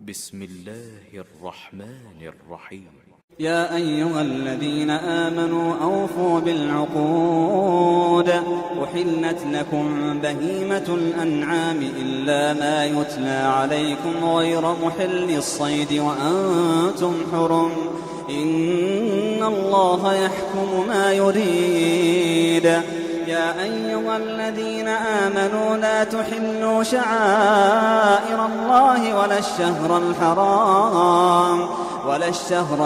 بسم الله الرحمن الرحيم. يا أيها الذين آمنوا أوفوا بالعقود أحلت لكم بهيمة الأنعام إلا ما يتلى عليكم غير محل الصيد وأنتم حرم إن الله يحكم ما يريد. يا أيها الذين آمنوا لا تحلوا شعائر الله ولا الشهر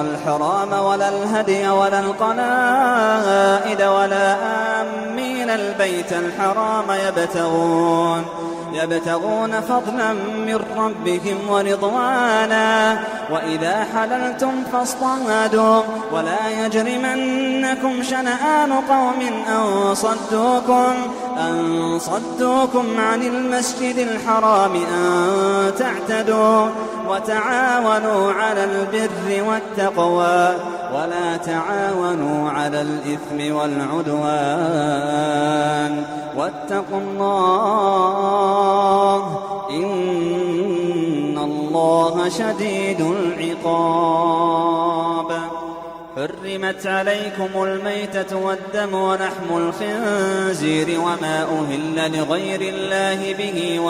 الحرام ولا الهدي ولا القلائد ولا آمين البيت الحرام يبتغون فضلا من ربهم ورضوانا وإذا حللتم فاصطادوا ولا يجرمنكم شنآن قوم أن صدوكم عن المسجد الحرام أن تعتدوا وتعاونوا على البر والتقوى ولا تعاونوا على الإثم والعدوان واتقوا الله إن الله شديد العقاب. حرمت عليكم الميتة والدم ولحم الخنزير وما أهل لغير الله به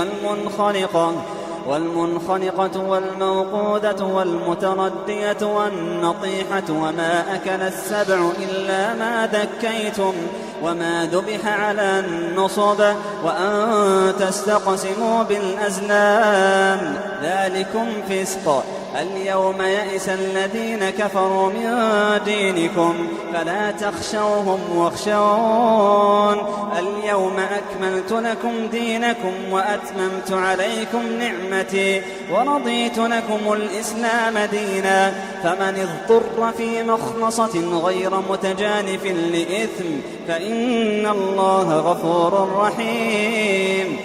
والمنخنقة والموقوذة والمتردية والنطيحة وما أكل السبع إلا ما ذكيتم وما ذبح على النصب وأن تستقسموا بالأزلام ذلكم فسق. اليوم يئس الذين كفروا من دينكم فلا تخشوهم واخشون اليوم أكملت لكم دينكم وأتممت عليكم نعمتي ورضيت لكم الإسلام دينا فمن اضطر في مخمصة غير متجانف لإثم فإن الله غفور رحيم.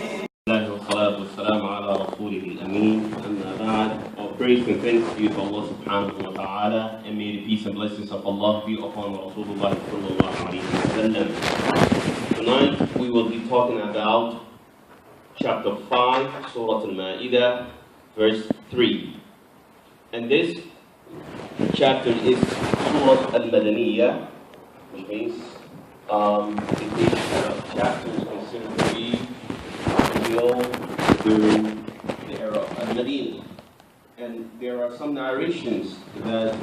والصلاة والسلام على رسوله الأمين. أما بعد, all praise and thanks to Allah subhanahu wa ta'ala, and may the peace and blessings of Allah be upon Rasulullah sallallahu alayhi wa sallam. Tonight we will be talking about chapter 5, Surah Al-Ma'idah, verse 3. And this chapter is Surah Al-Madaniyah, which means it is chapter is considered to be during the era of Al-Madinah. And there are some narrations that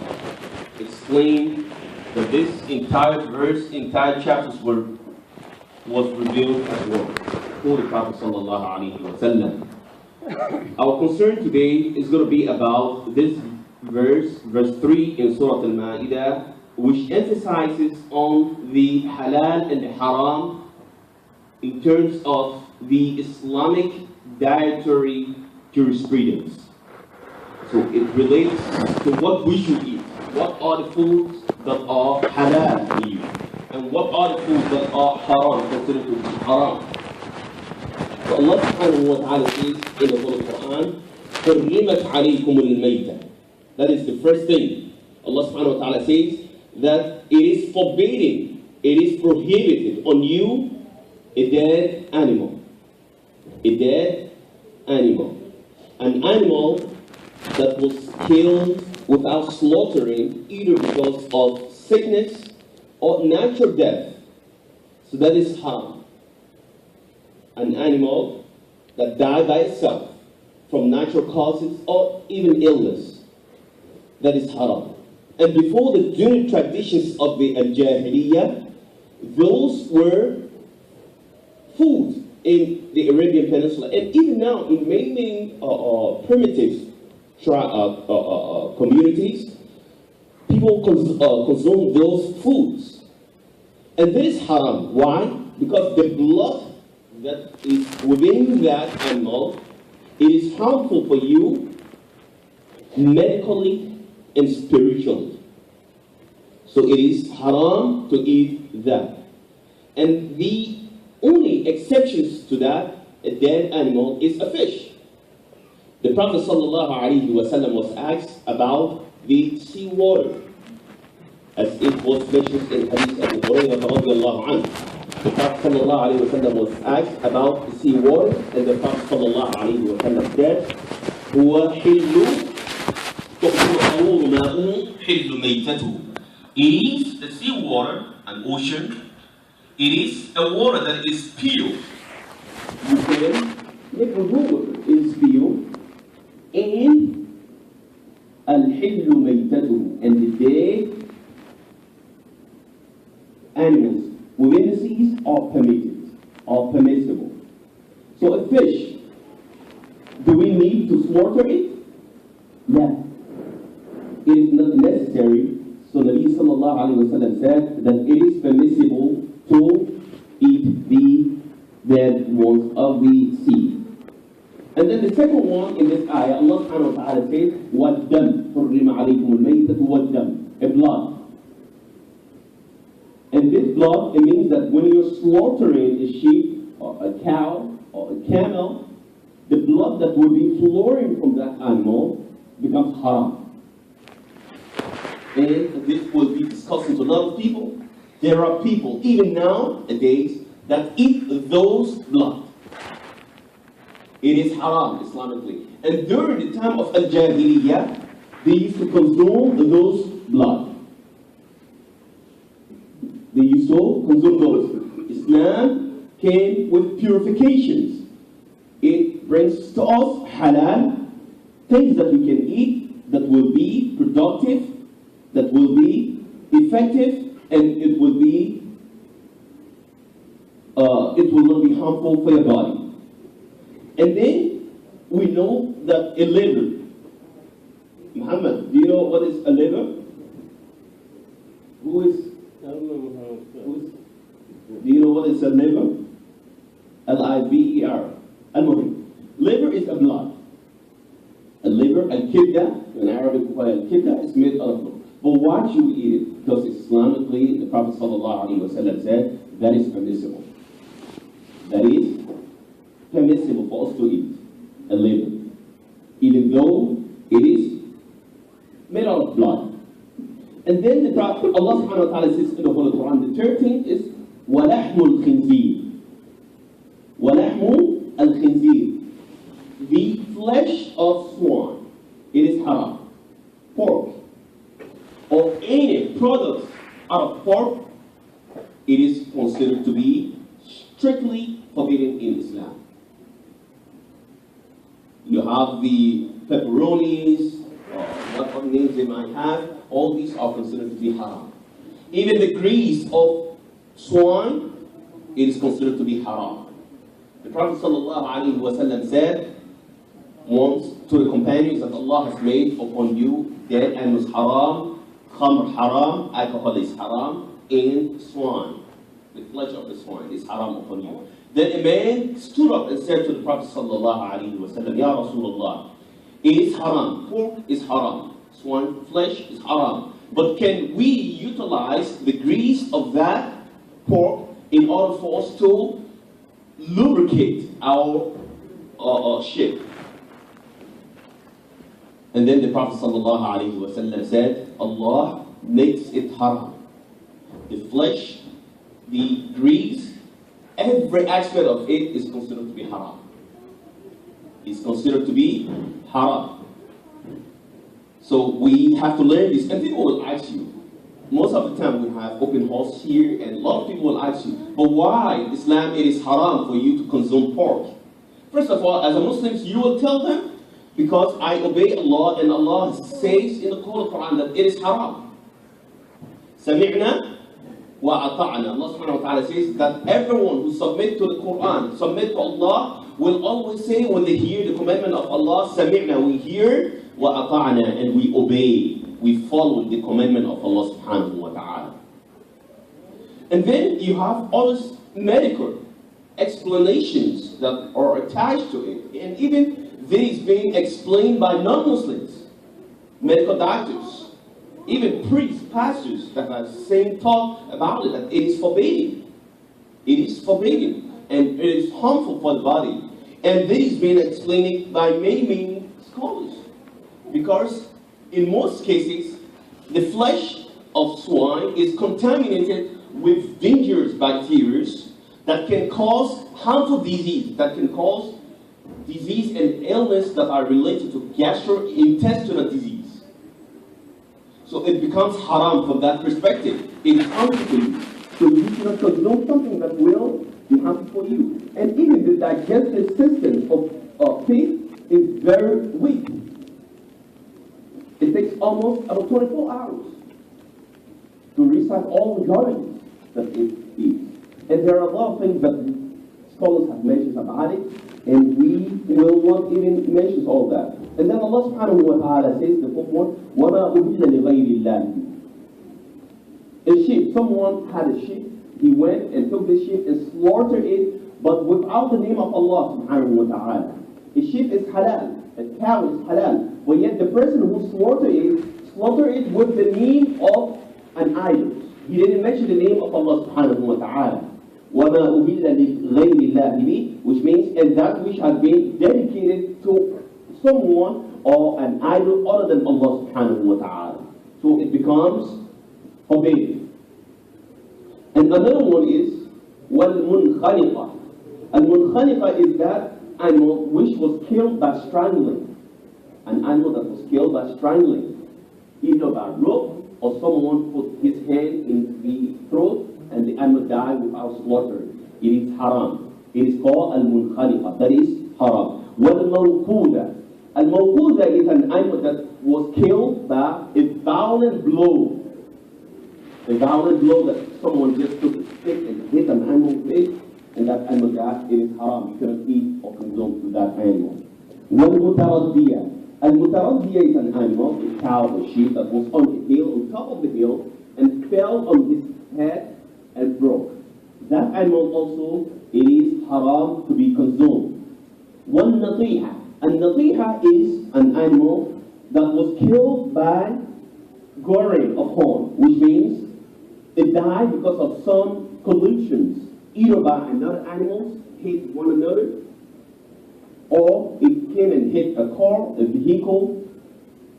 explain that this entire chapters was revealed as well for the Prophet sallallahu alaihi wasallam. Our concern today is going to be about this verse 3 in Surah Al-Ma'idah, which emphasizes on the halal and the haram in terms of the Islamic dietary jurisprudence. So it relates to what we should eat. What are the foods that are halal to you? And what are the foods that are haram, considered to be haram? So Allah subhanahu wa ta'ala says in the Holy Quran, حُرِّمَتْ عَلَيْكُمُ الْمَيْتَةِ. That is the first thing. Allah subhanahu wa ta'ala says that it is forbidden, it is prohibited on you a dead animal. A dead animal. An animal that was killed without slaughtering, either because of sickness or natural death. So that is haram. An animal that died by itself from natural causes or even illness. That is haram. And before the during traditions of the Jahiliyyah, those were food in the Arabian Peninsula, and even now in many primitive communities, people consume those foods. And this is haram. Why? Because the blood that is within that animal, it is harmful for you medically and spiritually. So it is haram to eat that. And the only exceptions to that, a dead animal, is a fish. The Prophet ﷺ was asked about the sea water, as it was mentioned in Hadith Abu Hurairah radiallahu anhu. The Prophet ﷺ was asked about the sea water, and the Prophet ﷺ said, هو حل طهور ماؤه حل ميتته. It is the sea water, an ocean. It is a water that is pure. You can make a water is pure. And الحل ميتته, and the dead animals within the seas are permitted, are permissible. So a fish, do we need to slaughter it? No. It is not necessary. So Nabi sallallahu alayhi wa sallam said that it is permissible to eat the dead ones of the sea. And then the second one in this ayah, Allah subhanahu wa ta'ala says, وَالدَّمْ حُرِّمَ عَلَيْكُمُ الْمَيْتَةُ وَالدَّمْ, a blood. And this blood, it means that when you're slaughtering a sheep or a cow or a camel, the blood that will be flowing from that animal becomes haram. And this will be discussing to a lot of people. There are people, even nowadays, that eat those blood. It is haram, Islamically. And during the time of Al-Jahiliyyah, they used to consume those blood. They used to consume those. Islam came with purifications. It brings to us halal, things that we can eat, that will be productive, that will be effective, and it will not be harmful for your body. And then we know that a liver. Muhammad, do you know what is a liver? I don't know do you know what is a liver? L-I-V-E-R. Al-Muhim. Liver is a blood. A liver, al-kibda, in Arabic, al-kibda is made out of blood. But why should we eat it? Because Islamically, the Prophet ﷺ said that is permissible. That is permissible for us to eat a liver, even though it is made out of blood. And then the Prophet, Allah subhanahu wa ta'ala says in the Holy Quran, the 13th is وَلَحْمُ الْخِنْزِيرِ. وَلَحْمُ الْخِنْزِيرِ. The flesh of swan, it is haram. Pork, or any product out of pork, it is considered to be strictly forbidden in Islam. You have the pepperonis, or what other names they might have, all these are considered to be haram. Even the grease of swine, it is considered to be haram. The Prophet ﷺ said once to the companions that Allah has made upon you dead animals haram, khamr haram, alcohol is haram, and swine, the flesh of the swine is haram upon you. Then a man stood up and said to the Prophet ﷺ, Ya Rasulullah, it is haram, pork is haram, swine flesh is haram. But can we utilize the grease of that pork in order for us to lubricate our ship? And then the Prophet ﷺ said, Allah makes it haram. The flesh, the grease, every aspect of it is considered to be haram. It's considered to be haram. So we have to learn this. And people will ask you, most of the time we have open house here, and a lot of people will ask you, but why Islam it is haram for you to consume pork? First of all, as a Muslim, you will tell them, because I obey Allah, and Allah says in the Holy Quran that it is haram. Sami'na wa ata'na. Allah subhanahu wa ta'ala says that everyone who submit to the Quran, submit to Allah, will always say when they hear the commandment of Allah, Sami'na, we hear, wa ata'na, and we obey. We follow the commandment of Allah subhanahu wa ta'ala. And then you have all these medical explanations that are attached to it. And even this being explained by non-Muslims, medical doctors, even priests, pastors that are saying talk about it, that it is forbidden. It is forbidden, and it is harmful for the body. And this is being explained by many scholars. Because in most cases, the flesh of swine is contaminated with dangerous bacteria that can cause harmful disease, that can cause disease and illness that are related to gastrointestinal disease. So it becomes haram from that perspective. It's harmful to you. So you cannot consume something that will be harmful for you. And even the digestive system of pig is very weak. It takes almost about 24 hours to recycle all the garbage that it eats. And there are a lot of things that scholars have mentioned about it, and we will not even mention all that. And then Allah subhanahu wa ta'ala says the fourth one, وَمَا أُهِلَّ لِغَيْرِ اللَّهِ. A sheep, someone had a sheep, he went and took the sheep and slaughtered it, but without the name of Allah subhanahu wa ta'ala. A sheep is halal, a cow is halal, but yet the person who slaughtered it with the name of an idol. He didn't mention the name of Allah subhanahu wa ta'ala. وَمَا أُهِلَّ لِغَيْرِ اللَّهِ بِهِ, which means, and that which has been dedicated to someone or an idol other than Allah subhanahu wa ta'ala. So it becomes forbidden. And another one is وَالْمُنْخَنِقَةِ. Al-munkhaniqa is that animal which was killed by strangling. An animal that was killed by strangling, either by rope or someone put his hand in the throat and the animal died without slaughter. It is haram. It is called al-munkhaniqa. That is haram. Wal-mawquda. Al-mawquda is an animal that was killed by a violent blow. A violent blow that someone just took a stick and hit an animal with it, and that animal died. It is haram. You cannot eat or consume that animal. Wal-mutaraddiya. Al-mutaraddiya is an animal, a cow or sheep that was on a hill, on top of the hill, and fell on his head and broke. That animal also, it is haram to be consumed. One natiha. And natiha is an animal that was killed by goring of horn, which means it died because of some collisions, either by another animal, hit one another, or it came and hit a car, a vehicle,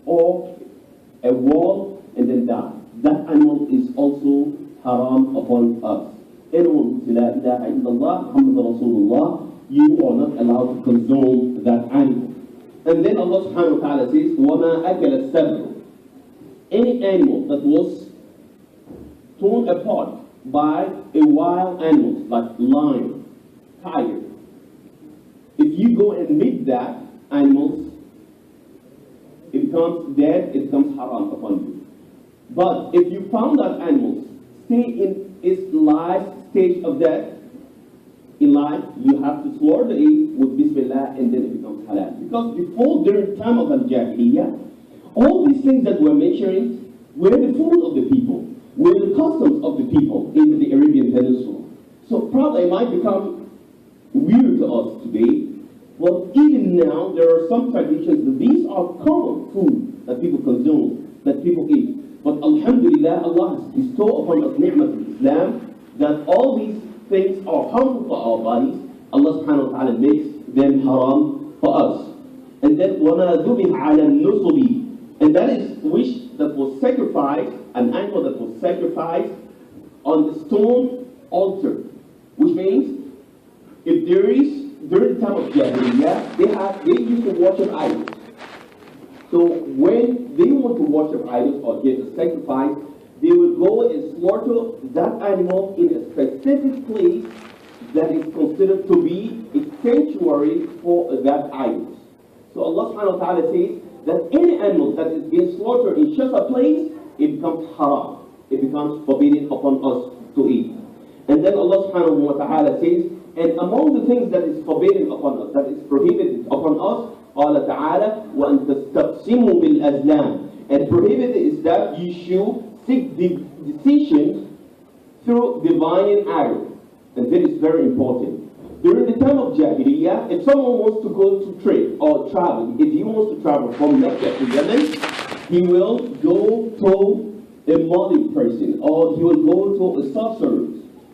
or a wall, and then died. That animal is also haram upon us. Anyone who says La ilaha illallah, Muhammad Rasulullah, you are not allowed to consume that animal. And then Allah subhanahu wa ta'ala says, وَمَا أَكَلَ السَّبْعُ. Any animal that was torn apart by a wild animal, like lion, tiger, if you go and meet that animal, it becomes dead, it becomes haram upon you. But if you found that animal stay in its life stage of death, in life, you have to slaughter it with Bismillah and then it becomes halal. Because before, during the time of Al-Jahiliyyah, all these things that we're mentioning were the food of the people, were the customs of the people in the Arabian Peninsula. So probably it might become weird to us today, but even now there are some traditions that these are common food that people consume, that people eat. But Alhamdulillah, Allah has bestowed upon us ni'mat al-Islam that all these things are harmful for our bodies. Allah subhanahu wa ta'ala makes them haram for us. And then وَمَا ذُبِحَ عَلَى النُّصُبِ. And that is which that was sacrificed, an animal that was sacrificed on the stone altar. Which means, if there is, during the time of Jahiliyyah, they used to worship idols. So when they want to worship idols or give a sacrifice, they will go and slaughter that animal in a specific place that is considered to be a sanctuary for that idol. So Allah subhanahu wa ta'ala says that any animal that is being slaughtered in such a place, it becomes haram. It becomes forbidden upon us to eat. And then Allah subhanahu wa ta'ala says, and among the things that is forbidden upon us, that is prohibited upon us, قال تعالى وأن تستقسموا بالأزلام. And prohibited is that you should seek decisions through divining arrow. And that is very important. During the time of Jahiliyyah, if someone wants to go to trade or travel, if he wants to travel from Mecca to Yemen, he will go to a Mali person or he will go to a sorcerer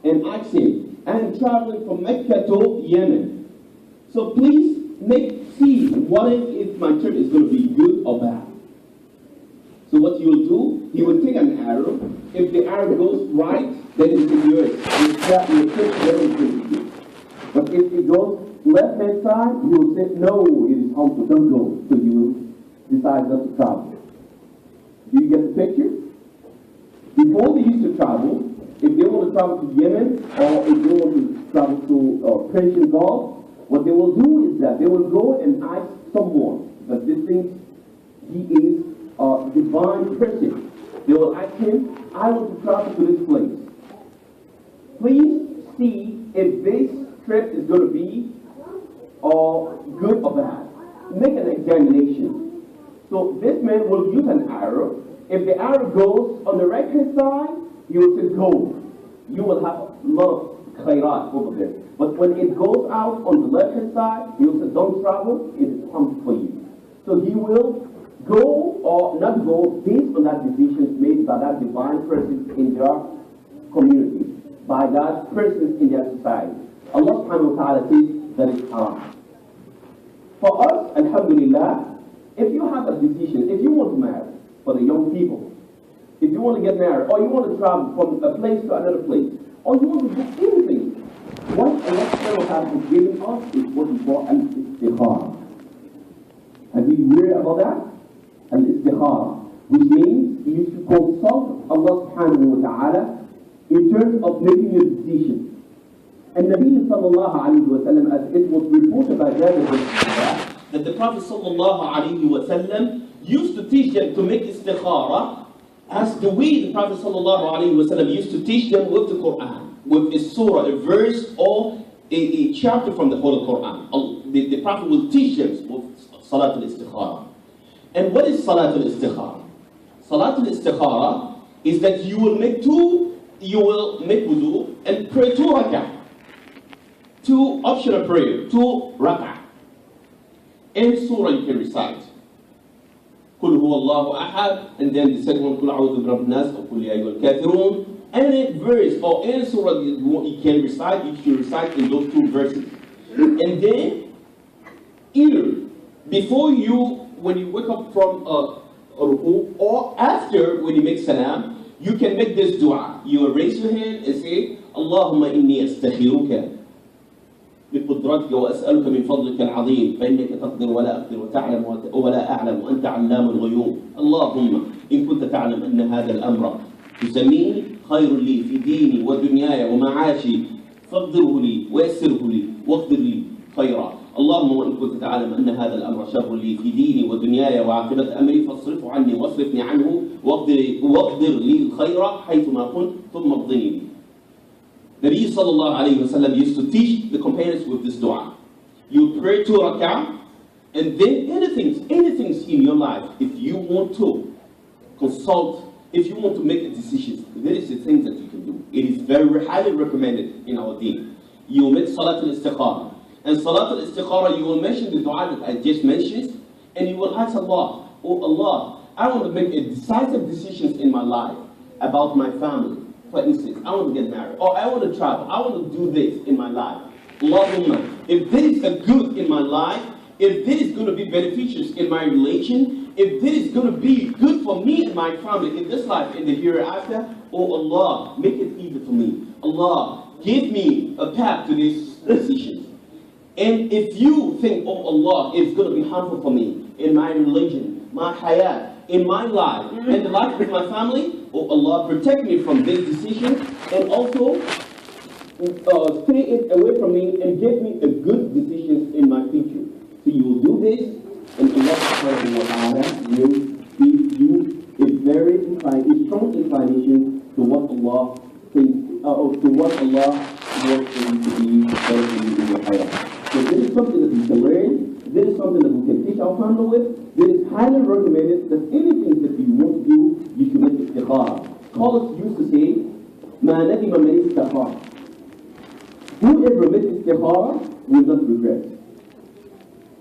and ask him, I'm traveling from Mecca to Yemen. So please see what if my trip is going to be good or bad. So what you will do, he will take an arrow. If the arrow goes right, then it's in yours. Your trip is very good. But if it goes left-hand side, you will say, no, it is harmful, don't go. So you will decide not to travel. Do you get the picture? Before they used to travel, if they want to travel to Yemen or if they want to travel to Persian Gulf, what they will do is that they will go and ask someone that they think he is a divine person. They will ask him, I want to travel to this place. Please see if this trip is going to be good or bad. Make an examination. So this man will use an arrow. If the arrow goes on the right hand side, he will say go. You will have a lot of khairat over there. But when it goes out on the left hand side, he will say don't travel, it is harmful for you. So he will go or not go based on that decision made by that divine person in their community, by that person in their society. Allah subhanahu wa ta'ala says that is haram. For us, alhamdulillah, if you have a decision, if you want to marry, for the young people, if you want to get married, or you want to travel from a place to another place, or you want to do anything, what Allah subhanahu wa ta'ala has given us is what we call al-istikhara. Have you heard about that? Al-istikhara, which means you should consult Allah subhanahu wa ta'ala in terms of making your decision. And Nabi sallallahu alayhi wa sallam, as it was reported by Jabir that the Prophet sallallahu alayhi wa sallam used to teach them to make istikhara as the way the Prophet sallallahu alayhi wa sallam used to teach them with the Quran, with a surah, a verse, or a chapter from the Holy Quran. The Prophet will teach them with Salat al-Istikhara. And what is Salat al-Istikhara? Salat al-Istikhara is that you will make wudu and pray 2 rak'ah. 2 optional prayer, 2 rak'ah. In surah you can recite قل هو الله أحد, and then the second one قل أعوذ برب الناس or قل يا أيها الكافرون. Any verse or any surah you can recite, you should recite in those 2 verses. And then either before when you wake up from a ruku, or after when you make salam, you can make this dua. You will raise your hand and say اللهم إني أستخيرك بقدرتك وأسألك من فضلك العظيم فإنك تقدر ولا أقدر وتعلم ولا أعلم وأنت علام الغيوب. اللهم إن كنت تعلم أن هذا الأمر تسميني خير لي في ديني ودنياي ومعاشي فاقدره لي ويسره لي واقدر لي خيرا. اللهم وإن كنت تعلم أن هذا الأمر شر لي في ديني ودنياي وعاقبة أمري فاصرفه عني واصرفني عنه واقدر لي الخير حيثما كنت ثم اقضني به. Nabi sallallahu alayhi wa sallam used to teach the companions with this dua. You pray 2 rak'ah, and then anything in your life, if you want to consult, if you want to make a decision, there is the things that you can do. It is very highly recommended in our deen. You will make Salat al-Istikhara. And Salat al-Istikhara, you will mention the dua that I just mentioned, and you will ask Allah, oh Allah, I want to make a decisive decisions in my life about my family. For instance, I want to get married, or I want to travel, I want to do this in my life. Allahumma, if this is a good in my life, if this is going to be beneficial in my relation, if this is going to be good for me and my family in this life and the hereafter, oh Allah, make it easy for me. Allah, give me a path to these decisions. And if you think, oh Allah, it's going to be harmful for me in my religion, my hayat, in my life, and the life of my family, oh Allah, protect me from this decision, and also stay it away from me and give me a good decision in my future. So you will do this, and Allah subhanahu wa ta'ala will give you a strong inclination to what Allah thinks, to what Allah wants you to be better for you in your hayat. So this is something that we can learn. This is something that we can teach our family with. This is highly recommended that anything that you want to do, you should make istikhara. Scholars used to say, مَا نَدِمَ مَنِ اسْتَخَارَ. Whoever makes istikhara will not regret.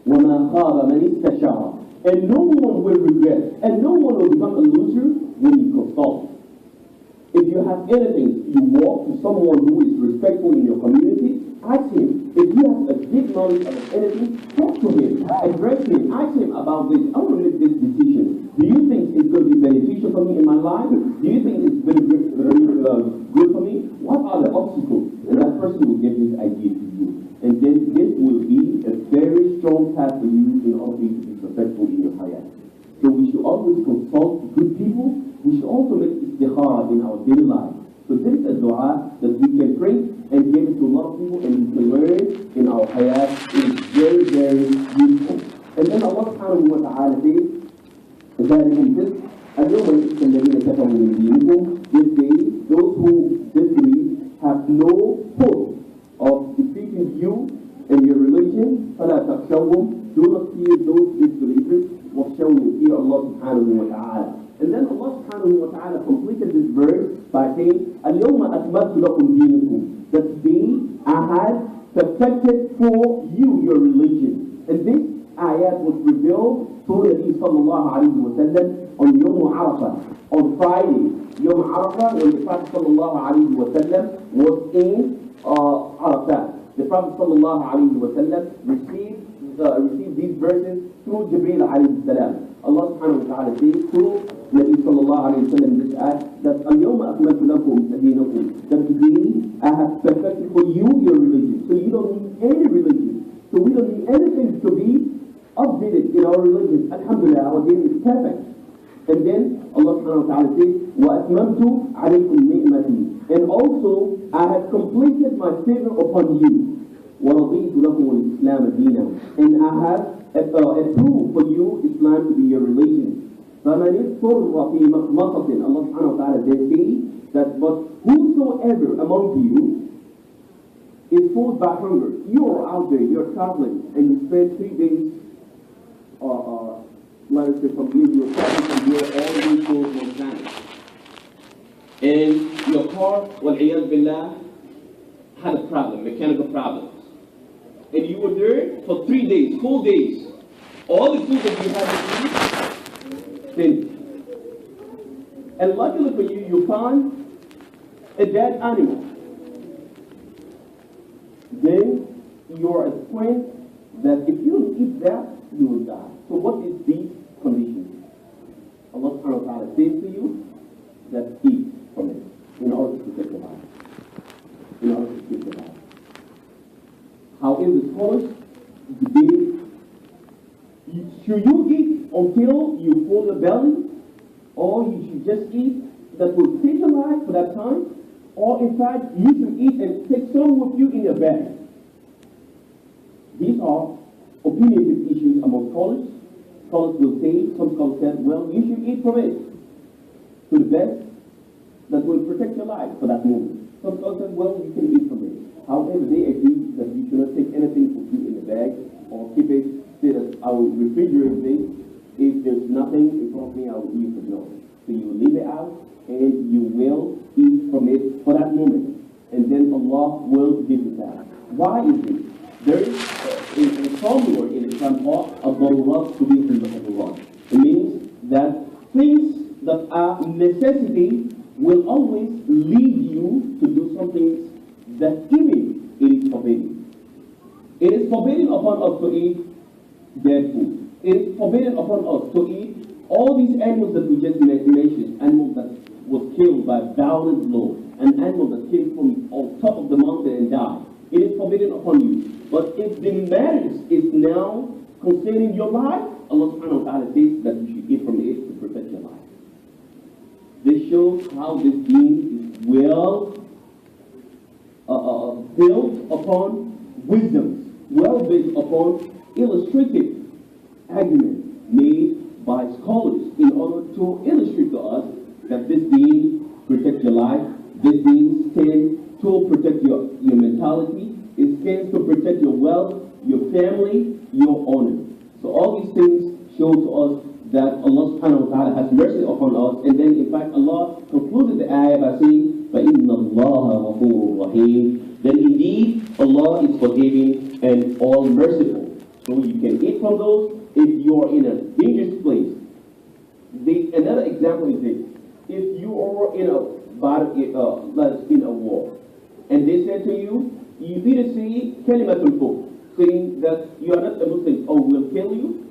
وَمَا خَابَ مَنِ اسْتَشَارَ. And no one will regret, and no one will become a loser when you consult. If you have anything, you walk to someone who is respectful in your community, ask him. If you have a deep knowledge about anything, talk to him, address him, ask him about this. I want to make this decision. Do you think it's going to be beneficial for me in my life? Do you think it's very good for me? What are the obstacles? And that person will give this idea to you. And then this will be a very strong path for you in order to be successful in your hayat. So we should always consult good people. We should also make istikhara in our daily life. So this is a dua that we can pray and give it to a lot of people, and we can learn in our hayat. It is very, very useful. And then Allah subhanahu wa ta'ala says, ذلك this اليوم يئس الذين كفروا من دينكم. This day, those who disbelieve have no hope of defeating you and your religion. فلا تخشوهم. Do not fear those disbelievers. واخشوني, fear Allah subhanahu wa ta'ala. And then Allah subhanahu wa ta'ala completed this verse by saying, اليوم أكملت لكم دينكم. That day I had perfected for you your religion. And this ayat was revealed to Nabi sallallahu alayhi wa sallam on Yom Arafah, on Friday. Yom Arafah, when the Prophet sallallahu alayhi wa sallam was in Arafah. The Prophet sallallahu alayhi wa sallam received these verses through Jibreel alayhi salam. Allah subhanahu wa ta'ala says through Nabi sallallahu alayhi wa sallam this ayat that اليوم أكملت لكم دينكم. That today I have perfected for you your religion. So you don't need any religion. So we don't need anything to be updated in our religion. Alhamdulillah, our deen is perfect. And then Allah subhanahu wa ta'ala says, وَأَتْمَمْتُ عَلَيْكُمْ نِعْمَتِي. And also, I have completed my favor upon you. وَرَضِيتُ لَكُمُ الْإِسْلَامَ دِينًا. And I have approved for you Islam to be your religion. فَمَنِ اضْطُرَّ فِي مَخْمَصَةٍ. Allah subhanahu wa ta'ala then says that, but whosoever among you is forced by hunger, you are out there, you're traveling, and you spend 3 days let us say from here, you're traveling from here all the way to Montana. And your car, wal-iyad billah, had a problem, mechanical problems. And you were there for 3 days, full days. All the food that you had to eat, finished. And luckily for you, you found a dead animal. Then you are at the point that if you don't eat that, you will die. So what is the condition? Allah subhanahu wa ta'ala says to you that eat from it in order to protect your life. In order to keep your life. However, the scholars debate, should you eat until you fill your belly, or you should just eat that will save your life for that time, or in fact, you should eat and take some with you in your bag. These are opinionated issues among scholars. Scholars will say, some scholars said, well, you should eat from it to the best that will protect your life for that moment. Some scholars said, well, you can eat from it. However, they agree that you should not take anything with you in the bag or keep it, say that I will refrigerate this. If there's nothing in front of me, I will use it. No. So you will leave it out and you will eat from it for that moment. And then Allah will give you that. Why is this? There is a formula in Islam called ad-darurat tubihu al-mahdurat. It means that things that are necessity will always lead you to do something that even it is forbidden. It is forbidden upon us to eat dead food. It is forbidden upon us to eat all these animals that we just mentioned, animals that was killed by violent blow, an animal that came from on top of the mountain and died. It is forbidden upon you. But if the matter is now concerning your life, Allah subhanahu wa ta'ala says that you should eat from it to protect your life. This shows how this deen is well built upon wisdom, well built upon illustrative arguments made by scholars in order to illustrate to us that this deen protects your life, this deen stands to protect your mentality, it stands to protect your wealth, your family, your honor. So all these things show to us that Allah subhanahu wa ta'ala has mercy upon us. And then in fact Allah concluded the ayah by saying, فَإِنَّ اللَّهَ غَفُورٌ رَحِيمٌ. Then indeed Allah is forgiving and all merciful. So you can eat from those if you are in a dangerous place. Another example is this. If you are in a war, and they said to you, you either say kalimatul kufr, saying that you are not a Muslim or will kill you,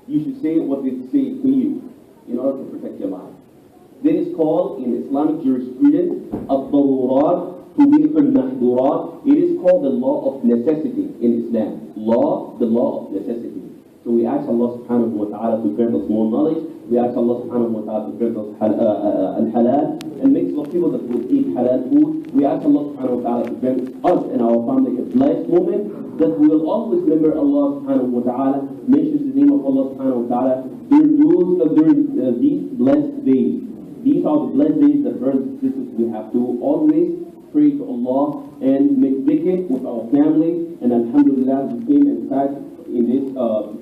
you should say what they say to you in order to protect your life. That is called in Islamic jurisprudence ad-darurat tubihu al-mahdurat. It is called the law of necessity in Islam. The law of necessity. So we ask Allah subhanahu wa ta'ala to grant us more knowledge We ask Allah subhanahu wa ta'ala to grant us al-halal and make us people that will eat halal food. We ask Allah subhanahu wa ta'ala to grant us and our family a blessed moment that we will always remember Allah subhanahu wa ta'ala, mention the name of Allah subhanahu wa ta'ala during these blessed days. These are the blessed days that, brothers and sisters, we have to always pray to Allah and make dhikr with our family. And alhamdulillah, we came and sat in this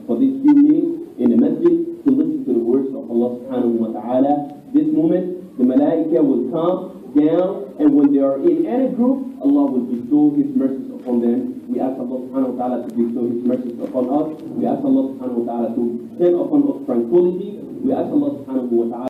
for these few minutes in the masjid to listen to the words of Allah subhanahu wa ta'ala. This moment, the malaika will come down, and when they are in any group, Allah will bestow His mercies upon them. We ask Allah subhanahu wa ta'ala to bestow His mercies upon us. We ask Allah subhanahu wa ta'ala to send upon us tranquility. We ask Allah subhanahu wa ta'ala